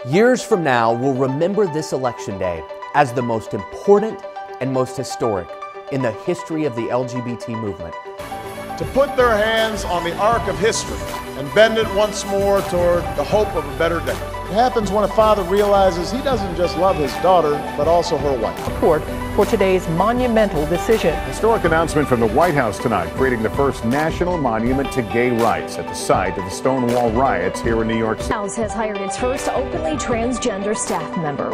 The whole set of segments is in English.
Years from now, we'll remember this election day as the most important and most historic in the history of the LGBT movement. To put their hands on the arc of history and bend it once more toward the hope of a better day. It happens when a father realizes he doesn't just love his daughter, but also her wife. Support for today's monumental decision. Historic announcement from the White House tonight, creating the first national monument to gay rights at the site of the Stonewall riots here in New York City. The House has hired its first openly transgender staff member.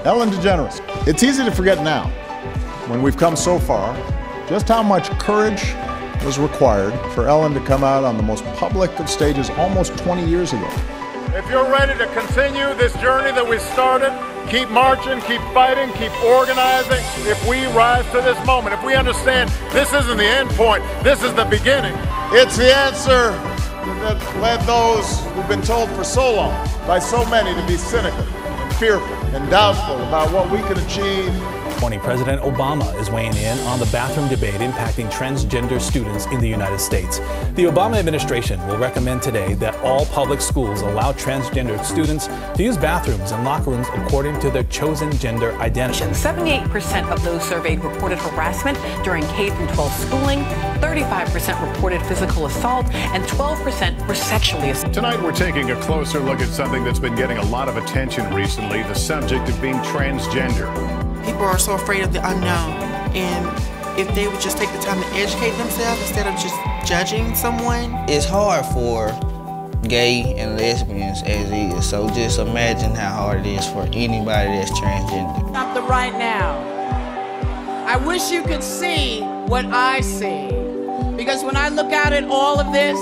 Ellen DeGeneres. It's easy to forget now, when we've come so far, just how much courage was required for Ellen to come out on the most public of stages almost 20 years ago. If you're ready to continue this journey that we started, keep marching, keep fighting, keep organizing. If we rise to this moment, if we understand this isn't the end point, this is the beginning. It's the answer that led those who've been told for so long by so many to be cynical and fearful and doubtful about what we can achieve. President Obama is weighing in on the bathroom debate impacting transgender students in the United States. The Obama administration will recommend today that all public schools allow transgender students to use bathrooms and locker rooms according to their chosen gender identity. 78% of those surveyed reported harassment during K-12 schooling, 35% reported physical assault, and 12% were sexually assaulted. Tonight we're taking a closer look at something that's been getting a lot of attention recently, the subject of being transgender. People are so afraid of the unknown, and if they would just take the time to educate themselves instead of just judging someone. It's hard for gay and lesbians as it is, so just imagine how hard it is for anybody that's transgender. Stop the right now. I wish you could see what I see, because when I look out at all of this,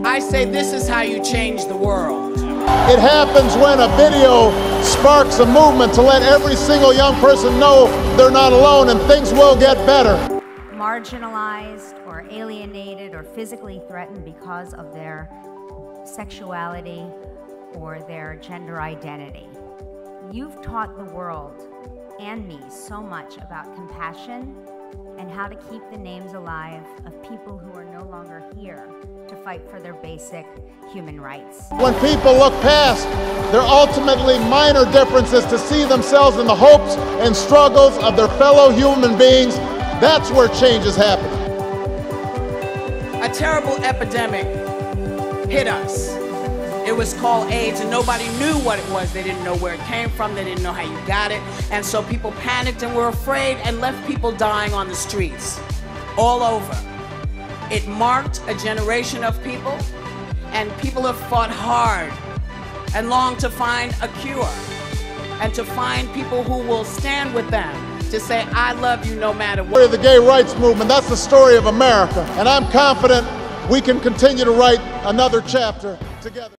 I say this is how you change the world. It happens when a video sparks a movement to let every single young person know they're not alone and things will get better. Marginalized or alienated or physically threatened because of their sexuality or their gender identity. You've taught the world and me so much about compassion and how to keep the names alive of people who are no longer here to fight for their basic human rights. When people look past their ultimately minor differences to see themselves in the hopes and struggles of their fellow human beings, that's where change is happening. A terrible epidemic hit us. It was called AIDS, and nobody knew what it was. They didn't know where it came from. They didn't know how you got it. And so people panicked and were afraid and left people dying on the streets all over. It marked a generation of people, and people have fought hard and longed to find a cure and to find people who will stand with them to say, I love you no matter what. The gay rights movement, that's the story of America. And I'm confident we can continue to write another chapter together.